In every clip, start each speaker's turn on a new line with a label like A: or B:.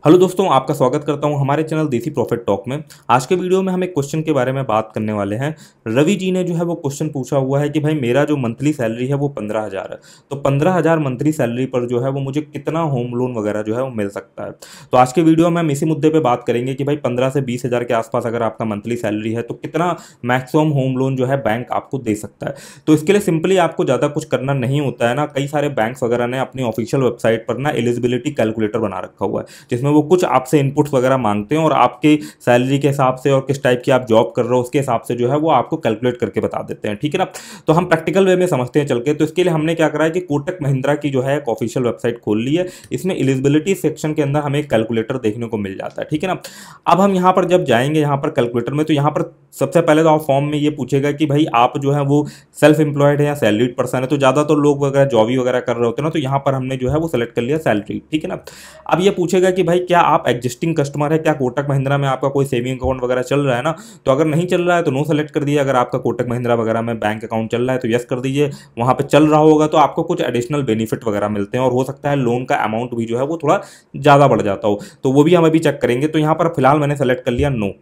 A: Hello दोस्तों, आपका स्वागत करता हूं हमारे चैनल देसी प्रॉफिट टॉक में। आज के वीडियो में हम एक क्वेश्चन के बारे में बात करने वाले हैं। रवि जी ने जो है वो क्वेश्चन पूछा हुआ है कि भाई मेरा जो मंथली सैलरी है वो 15,000 है, तो 15,000 मंथली सैलरी पर जो है वो मुझे कितना होम लोन वगैरह जो है वो मिल सकता है। तो आज के वीडियो में हम इसी मुद्दे पर बात करेंगे कि भाई 15 से 20,000 के आसपास अगर आपका मंथली सैलरी है तो कितना मैक्सिमम होम लोन जो है बैंक आपको दे सकता है। तो इसके लिए सिंपली आपको ज़्यादा कुछ करना नहीं होता है ना। कई सारे बैंक्स वगैरह ने अपनी ऑफिशियल वेबसाइट पर ना एलिजिबिलिटी कैलकुलेटर बना रखा हुआ है, जिसमें वो कुछ आपसे इनपुट्स वगैरह मांगते हैं और आपके सैलरी के हिसाब से और किस टाइप की आप जॉब कर रहे हो उसके हिसाब से जो है वो आपको कैलकुलेट करके बता देते हैं। ठीक है ना। तो हम प्रैक्टिकल वे में समझते हैं चल के। तो इसके लिए हमने क्या करा है कि कोटक महिंद्रा की जो है एक ऑफिशियल वेबसाइट खोल ली है। इसमें एलिजिबिलिटी सेक्शन के अंदर हमें एक कैलकुलेटर देखने को मिल जाता है। ठीक है ना। अब हम यहाँ पर जब जाएंगे यहाँ पर कैलकुलेटर में, तो यहाँ पर सबसे पहले तो आप फॉर्म में ये पूछेगा कि भाई आप जो है वो सेल्फ एम्प्लॉयड है या सैलरीड पर्सन है। तो ज़्यादातर लोग वगैरह जॉब ही वगैरह कर रहे होते हैं ना, तो यहाँ पर हमने जो है वो सेलेक्ट कर लिया सैलरी। ठीक है ना। अब ये पूछेगा कि भाई क्या आप एग्जिस्टिंग कस्टमर है, क्या कोटक महिंद्रा में आपका कोई सेविंग अकाउंट वगैरह चल रहा है ना। तो अगर नहीं चल रहा है तो नो सेलेक्ट कर दिया। अगर आपका कोटक महिंद्रा वगैरह में बैंक अकाउंट चल रहा है तो यस कर दीजिए। वहाँ पे चल रहा होगा तो आपको कुछ एडिशनल बेनिफिट वगैरह मिलते हैं और हो सकता है लोन का अमाउंट भी जो है वो थोड़ा ज़्यादा बढ़ जाता हो, तो वो भी हम अभी चेक करेंगे। तो यहाँ पर फिलहाल मैंने सेलेक्ट कर लिया नो।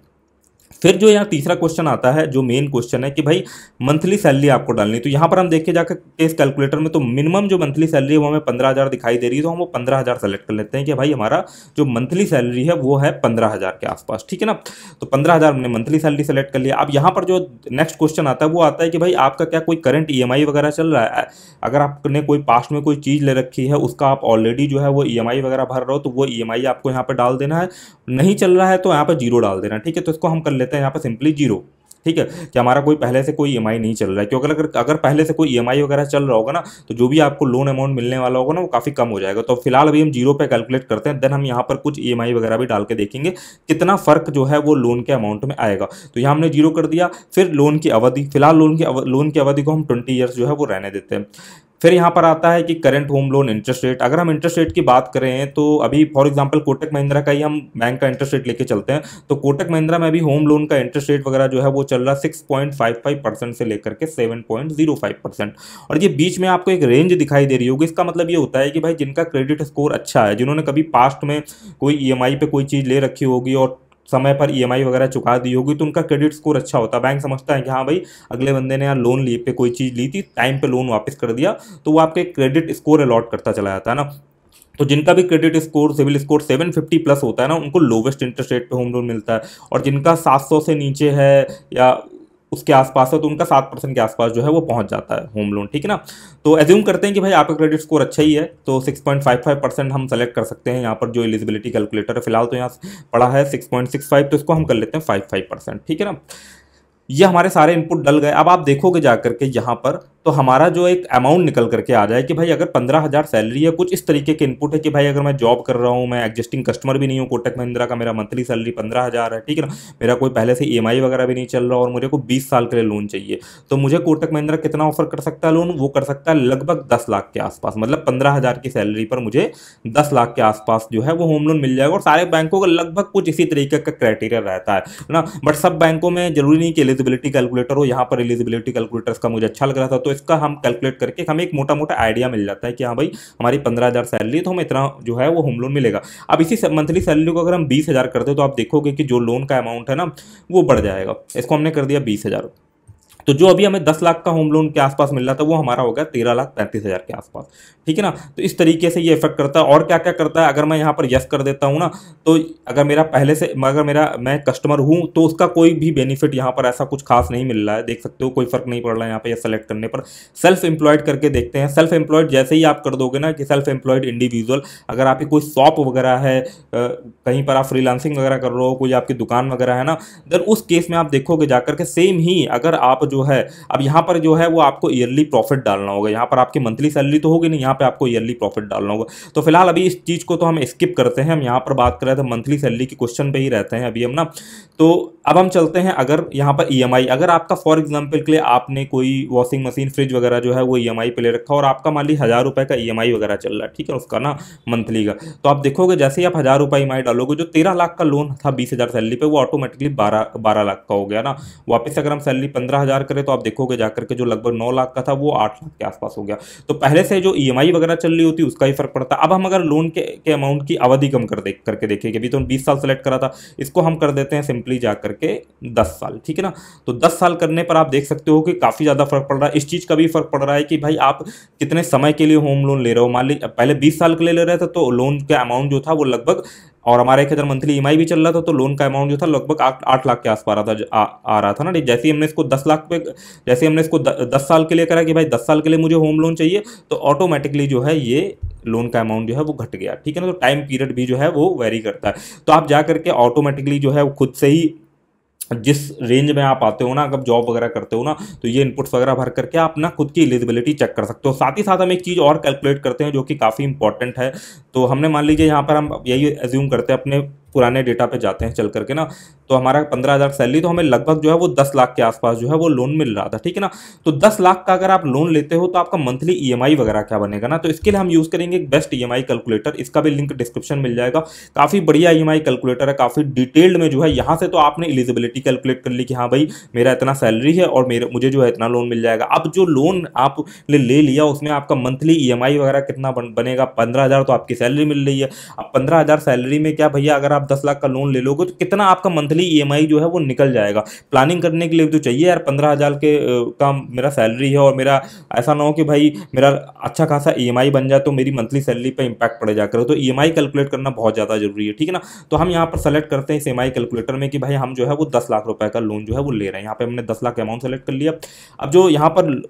A: फिर जो यहाँ तीसरा क्वेश्चन आता है, जो मेन क्वेश्चन है कि भाई मंथली सैलरी आपको डालनी। तो यहाँ पर हम देखे जाकर केस कैलकुलेटर में, तो मिनिमम जो मंथली सैलरी है वो हमें 15,000 दिखाई दे रही है, तो हम वो 15,000 सेलेक्ट कर लेते हैं कि भाई हमारा जो मंथली सैलरी है वो है 15,000 के आसपास। ठीक है ना। तो 15,000 हमने मंथली सैलरी सेलेक्ट कर लिया। अब यहाँ पर जो नेक्स्ट क्वेश्चन आता है वो आता है कि भाई आपका क्या कोई करंट EMI वगैरह चल रहा है। अगर आपने कोई पास्ट में कोई चीज़ ले रखी है, उसका आप ऑलरेडी जो है वो EMI वगैरह भर रहे हो, तो वो EMI आपको यहाँ पर डाल देना है। नहीं चल रहा है तो यहाँ पर जीरो डाल देना। ठीक है। तो इसको हम कर लेते हैं यहाँ पर सिंपली जीरो। ठीक है, कि हमारा कोई पहले से कोई EMI नहीं चल रहा है, क्योंकि अगर पहले से कोई EMI वगैरह चल रहा होगा ना, तो जो भी आपको लोन अमाउंट मिलने वाला होगा ना वो काफ़ी कम हो जाएगा। तो फिलहाल अभी हम जीरो पे कैलकुलेट करते हैं, देन हम यहाँ पर कुछ EMI वगैरह भी डाल के देखेंगे कितना फर्क जो है वो लोन के अमाउंट में आएगा। तो यहाँ हमने जीरो कर दिया। फिर लोन की अवधि, फिलहाल लोन की अवधि को हम 20 ईयर्स जो है वो रहने देते हैं। फिर यहाँ पर आता है कि current home loan interest rate. अगर हम इंटरेस्ट रेट की बात करें तो अभी फॉर एग्जांपल कोटक महिंद्रा का ही हम बैंक का इंटरेस्ट रेट लेके चलते हैं, तो कोटक महिंद्रा में अभी होम लोन का इंटरेस्ट रेट वगैरह जो है वो चल रहा है 6.55% से लेकर के 7.05%। और ये बीच में आपको एक रेंज दिखाई दे रही होगी। इसका मतलब ये होता है कि भाई जिनका क्रेडिट स्कोर अच्छा है, जिन्होंने कभी पास्ट में कोई EMI पे कोई चीज़ ले रखी होगी और समय पर EMI वगैरह चुका दी होगी, तो उनका क्रेडिट स्कोर अच्छा होता है। बैंक समझता है कि हाँ भाई अगले बंदे ने यार लोन लिए पे कोई चीज़ ली थी, टाइम पे लोन वापस कर दिया, तो वो आपके क्रेडिट स्कोर अलॉट करता चला जाता है ना। तो जिनका भी credit score, CIBIL score 750 plus होता है ना, उनको लोवेस्ट इंटरेस्ट रेट पे होम लोन मिलता है। और जिनका 700 से नीचे है या उसके आसपास है तो उनका 7% के आसपास जो है वो पहुंच जाता है होम लोन। ठीक है ना। तो एज्यूम करते हैं कि भाई आपका क्रेडिट स्कोर अच्छा ही है, तो 6.55% हम सेलेक्ट कर सकते हैं। यहाँ पर जो एलिजिबिलिटी कैलकुलेटर है फिलहाल तो यहाँ पड़ा है 6.65, तो इसको हम कर लेते हैं 55%। ठीक है ना। ये हमारे सारे इनपुट डल गए। अब आप देखोगे जाकर के यहाँ पर, तो हमारा जो एक अमाउंट निकल करके आ जाए कि भाई अगर 15,000 सैलरी है, कुछ इस तरीके के इनपुट है कि भाई अगर मैं जॉब कर रहा हूँ, मैं एग्जिस्टिंग कस्टमर भी नहीं हूँ कोटक महिंद्रा का, मेरा मंथली सैलरी 15,000 है। ठीक है ना। मेरा कोई पहले से EMI वगैरह भी नहीं चल रहा और मुझे को 20 साल के लिए लोन चाहिए, तो मुझे कोटक महिंद्रा कितना ऑफर कर सकता है लोन? वो कर सकता है लगभग 10 लाख के आसपास। मतलब 15,000 की सैलरी पर मुझे 10 लाख के आसपास जो है वो होम लोन मिल जाएगा। और सारे बैंकों का लगभग कुछ इसी तरीके का क्राइटेरिया रहता है ना। बट सब बैंकों में जरूरी नहीं कि एलिजिबिलिटी कैलकुलेटर हो। यहाँ पर एलिजिबिलिटी कैलकुलेटर का मुझे अच्छा लग रहा था, तो इसका हम कैलकुलेट करके हमें एक मोटा मोटा आइडिया मिल जाता है कि हाँ भाई हमारी 15,000 सैलरी तो हमें इतना जो है वो होम लोन मिलेगा। अब इसी मंथली सैलरी को अगर हम 20,000 करते हैं तो आप देखोगे कि जो लोन का अमाउंट है ना वो बढ़ जाएगा। इसको हमने कर दिया 20,000, तो जो अभी हमें 10 लाख का होम लोन के आसपास मिल रहा था वो हमारा हो गया 13,35,000 के आसपास। ठीक है ना। तो इस तरीके से ये इफेक्ट करता है। और क्या क्या करता है, अगर मैं यहाँ पर यस कर देता हूँ ना, तो अगर मेरा पहले से मैं कस्टमर हूँ तो उसका कोई भी बेनिफिट यहाँ पर ऐसा कुछ खास नहीं मिल रहा है। देख सकते हो कोई फर्क नहीं पड़ रहा है यहाँ पे यस सेलेक्ट करने पर। सेल्फ एम्प्लॉयड करके देखते हैं। सेल्फ एम्प्लॉयड जैसे ही आप कर दोगे ना कि सेल्फ एम्प्लॉयड इंडिविजुअल, अगर आपकी कोई शॉप वगैरह है, कहीं पर आप फ्रीलांसिंग वगैरह कर रहे हो, कोई आपकी दुकान वगैरह है ना, देन उस केस में आप देखोगे जाकर के सेम ही अगर आप जो है, अब यहाँ पर जो है वो आपको ईयरली प्रॉफिट डालना होगा। यहाँ पर आपकी मंथली सैलरी तो होगी नहीं, यहाँ पे आपको ईयरली प्रॉफिट डालना होगा। तो फिलहाल अभी इस चीज़ को तो हम स्किप करते हैं। हम यहाँ पर बात कर रहे थे मंथली सैलरी की क्वेश्चन पे ही रहते हैं अभी हम ना। तो अब हम चलते हैं, अगर यहाँ पर EMI, अगर आपका फॉर एग्जाम्पल के लिए आपने कोई वॉशिंग मशीन, फ्रिज वगैरह जो है वो EMI पे ले रखा और आपका मान ली 1,000 रुपये का EMI वगैरह चल रहा है, ठीक है, उसका ना मंथली का, तो आप देखोगे जैसे ही आप 1,000 रुपये EMI डालोगे, जो 13 लाख का लोन था 20,000 सैलरी पे, वो ऑटोमेटिकली 12 लाख का हो गया ना। वापस अगर हम सैलरी 15,000 करें तो आप देखोगे जाकर के जो लगभग 9 लाख का था वो 8 लाख के आसपास हो गया। तो पहले से जो ईएमआई वगैरह चल रही होती है उसका ही फर्क पड़ता है। अब हम अगर लोन के अमाउंट की अवधि कम करके देखें, अभी तो 20 साल सेलेक्ट करा था, इसको हम कर देते हैं सिंपली जाकर के 10 साल, ठीक है ना। तो 10 साल करने पर आप देख सकते हो कि काफ़ी ज़्यादा फर्क पड़ रहा है। इस चीज़ का भी फर्क पड़ रहा है कि भाई आप कितने समय के लिए होम लोन ले रहे हो। मान लीजिए पहले 20 साल के लिए ले रहे थे तो लोन का अमाउंट जो था वो लगभग, और हमारा 1,000 मंथली ईएमआई भी चल रहा था, तो लोन का अमाउंट जो था लगभग 8 लाख के आसपास आ रहा था ना। जैसे ही हमने इसको 10 लाख पे, जैसे हमने इसको 10 साल के लिए करा कि भाई 10 साल के लिए मुझे होम लोन चाहिए, तो ऑटोमेटिकली जो है ये लोन का अमाउंट जो है वो घट गया, ठीक है ना। तो टाइम पीरियड भी जो है वो वेरी करता है। तो आप जा करके ऑटोमेटिकली जो है वो खुद से ही जिस रेंज में आप आते हो ना, अगर जॉब वगैरह करते हो ना, तो ये इनपुट्स वगैरह भर करके आप ना खुद की एलिजिबिलिटी चेक कर सकते हो। साथ ही साथ हम एक चीज़ और कैलकुलेट करते हैं जो कि काफ़ी इंपॉर्टेंट है। तो हमने मान लीजिए यहाँ पर हम यही एज्यूम करते हैं, अपने पुराने डेटा पे जाते हैं चल करके ना, तो हमारा 15,000 सैलरी, तो हमें लगभग जो है वो 10 लाख के आसपास जो है वो लोन मिल रहा था, ठीक है ना। तो 10 लाख का अगर आप लोन लेते हो तो आपका मंथली ईएमआई वगैरह क्या बनेगा ना, तो इसके लिए हम यूज़ करेंगे एक बेस्ट ईएमआई कैलकुलेटर। इसका भी लिंक डिस्क्रिप्शन मिल जाएगा। काफ़ी बढ़िया ईएमआई कैलकुलेटर है, काफ़ी डिटेल्ड में जो है। यहाँ से तो आपने एलिजिबिलिटी कैलकुलेट कर ली कि हाँ भाई मेरा इतना सैलरी है और मुझे जो है इतना लोन मिल जाएगा। अब जो लोन आपने ले लिया उसमें आपका मंथली ईएमआई वगैरह कितना बनेगा, 15,000 तो आपकी सैलरी मिल रही है। अब 15,000 सैलरी में क्या भैया, अगर आप 10 लाख का लोन ले लोगे तो कितना आपका मंथली ईएमआई जो है वो निकल जाएगा। प्लानिंग करने के लिए तो चाहिए यार, 15,000 के का मेरा सैलरी है और मेरा ऐसा ना हो कि भाई मेरा अच्छा खासा ईएमआई बन जाए तो मेरी मंथली सैलरी पे इंपैक्ट पड़ जाकर। तो ईएमआई कैलकुलेट करना बहुत ज़्यादा जरूरी है, ठीक है ना। तो हम यहाँ पर सेलेक्ट करते हैं इस ईएमआई कैलकुलेटर में कि भाई हम जो है वो 10 लाख रुपए का लोन जो है वो ले रहे हैं। यहाँ पे हमने 10 लाख अमाउंट सेलेक्ट कर लिया। अब जो यहाँ पर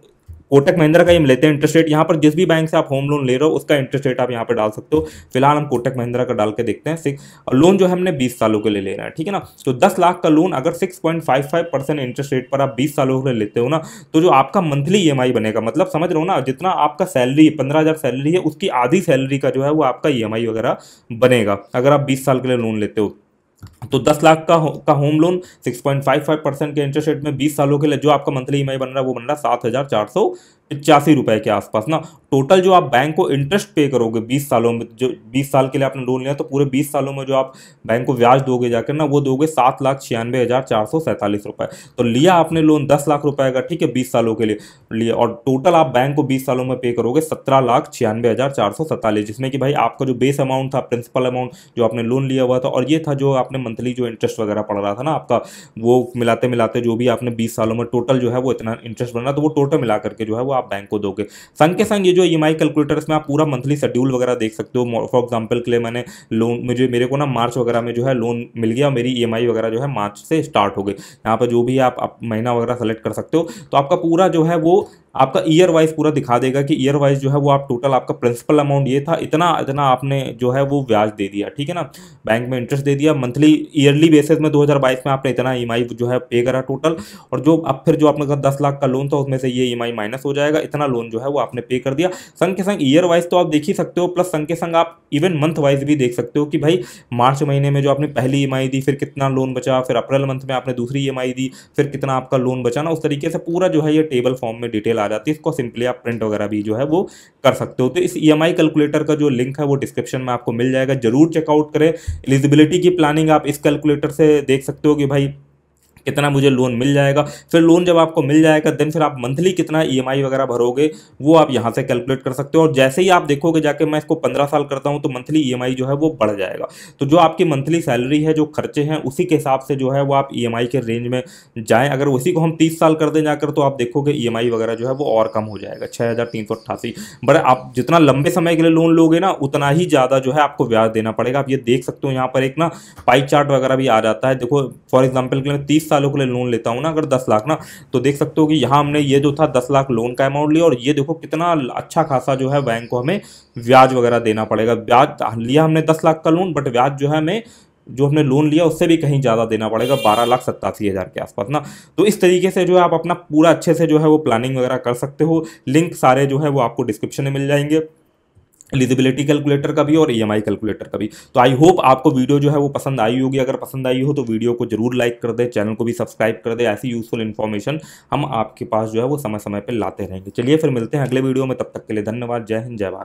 A: कोटक महिंद्रा का हम लेते हैं इंटरेस्ट रेट, यहाँ पर जिस भी बैंक से आप होम लोन ले रहे हो उसका इंटरेस्ट रेट आप यहाँ पे डाल सकते हो। फिलहाल हम कोटक महिंद्रा का डाल के देखते हैं। और लोन जो है हमने 20 सालों के लिए लेना है, ठीक है ना। तो 10 लाख का लोन अगर 6.55% इंटरेस्ट रेट पर आप 20 सालों के लिए लेते हो ना, तो जो आपका मंथली ईएमआई बनेगा, मतलब समझ रहे हो ना, जितना आपका सैलरी 15,000 सैलरी है उसकी आधी सैलरी का जो है वो आपका ईएमआई वगैरह बनेगा अगर आप 20 साल के लिए लोन लेते हो। तो 10 लाख का होम लोन 6.55% के इंटरेस्ट रेट में 20 सालों के लिए जो आपका मंथली ईएमआई बन रहा है वो बन रहा है 7,485 रुपए के आसपास ना। टोटल जो आप बैंक को इंटरेस्ट पे करोगे 20 सालों में, जो 20 साल के लिए आपने लोन लिया, तो पूरे 20 सालों में जो आप बैंक को ब्याज दोगे जाकर ना, वो दोगे 7,96,447 रुपए। तो लिया आपने लोन 10 लाख रुपए का, ठीक है, 20 सालों के लिए लिया, और टोटल आप बैंक को 20 सालों में पे करोगे 17,96,447, जिसमें कि भाई आपका जो बेस अमाउंट था, प्रिंसिपल अमाउंट जो आपने लोन लिया हुआ था, और ये था जो आपने मंथली जो इंटरेस्ट वगैरह पड़ रहा था ना आपका, वो मिलाते मिलाते जो भी आपने 20 सालों में टोटल जो है वो इतना इंटरेस्ट बन रहा, तो वो टोटल मिला करके जो है वो आप बैंक को दोगे। संग के संग ये जो ईएमआई कैलकुलेटर, इसमें आप पूरा मंथली शेड्यूल वगैरह देख सकते हो। फॉर एग्जांपल के लिए मैंने लोन, मेरे को ना मार्च वगैरह में जो है लोन मिल गया, मेरी ईएमआई वगैरह जो है मार्च से स्टार्ट हो गई। यहाँ पर जो भी आप महीना वगैरह सेलेक्ट कर सकते हो, तो आपका पूरा जो है वो आपका ईयर वाइज पूरा दिखा देगा कि ईयर वाइज जो है वो आप टोटल आपका प्रिंसिपल अमाउंट ये था, इतना इतना आपने जो है वो ब्याज दे दिया, ठीक है ना, बैंक में इंटरेस्ट दे दिया। मंथली ईयरली बेसिस में 2022 में आपने इतना ईएमआई जो है पे करा टोटल, और जो अब फिर जो आपने 10 लाख का लोन था उसमें से ये ईएमआई माइनस हो जाएगा, इतना लोन जो है वो आपने पे कर दिया। संग के संग ईयर वाइज तो आप देख ही सकते हो, प्लस संग के संग आप इवन मंथ वाइज भी देख सकते हो कि भाई मार्च महीने में जो आपने पहली ईएमआई दी, फिर कितना लोन बचा, फिर अप्रैल मंथ में आपने दूसरी ईएमआई दी, फिर कितना आपका लोन बचा ना। उस तरीके से पूरा जो है ये टेबल फॉर्म में डिटेल आ जाती है। इसको सिंपली आप प्रिंट वगैरह भी जो है वो कर सकते हो। तो इस ईएमआई कैलकुलेटर का जो लिंक है वो डिस्क्रिप्शन में आपको मिल जाएगा, जरूर चेकआउट करें। एलिजिबिलिटी की प्लानिंग आप इस कैलकुलेटर से देख सकते हो कि भाई कितना मुझे लोन मिल जाएगा। फिर लोन जब आपको मिल जाएगा देन फिर आप मंथली कितना ईएमआई वगैरह भरोगे वो आप यहाँ से कैलकुलेट कर सकते हो। और जैसे ही आप देखोगे जाके मैं इसको 15 साल करता हूँ तो मंथली ईएमआई जो है वो बढ़ जाएगा। तो जो आपकी मंथली सैलरी है, जो खर्चे हैं, उसी के हिसाब से जो है वो आप ईएमआई के रेंज में जाएँ। अगर उसी को हम 30 साल कर दें जाकर, तो आप देखोगे ईएमआई वगैरह जो है वो और कम हो जाएगा, 6,388। बट आप जितना लंबे समय के लिए लोन लोगे ना, उतना ही ज़्यादा जो है आपको ब्याज देना पड़ेगा। आप ये देख सकते हो यहाँ पर एक ना पाई चार्ट वगैरह भी आ जाता है। देखो फॉर एग्जाम्पल के लिए 30 सालों के लिए लोन लेता हूँ ना अगर 10 लाख ना, तो देख सकते हो कि यहाँ हमने ये जो था 10 लाख लोन का अमाउंट लिया, और ये देखो कितना अच्छा खासा जो है बैंक को हमें ब्याज वगैरह देना पड़ेगा। ब्याज लिया हमने 10 लाख का लोन, बट ब्याज जो है हमें जो हमने लोन लिया उससे भी कहीं ज़्यादा देना पड़ेगा, 12,87,000 के आसपास ना। तो इस तरीके से जो है आप अपना पूरा अच्छे से जो है वो प्लानिंग वगैरह कर सकते हो। लिंक सारे जो है वो आपको डिस्क्रिप्शन में मिल जाएंगे, एलिजिबिलिटी कैलकुलेटर का भी और ईएमआई कैलकुलेटर का भी। तो आई होप आपको वीडियो जो है वो पसंद आई होगी। अगर पसंद आई हो तो वीडियो को जरूर लाइक कर दे, चैनल को भी सब्सक्राइब कर दे। ऐसी यूजफुल इन्फॉर्मेशन हम आपके पास जो है वो समय समय पर लाते रहेंगे। चलिए फिर मिलते हैं अगले वीडियो में, तब तक के लिए धन्यवाद। जय हिंद, जय भारत।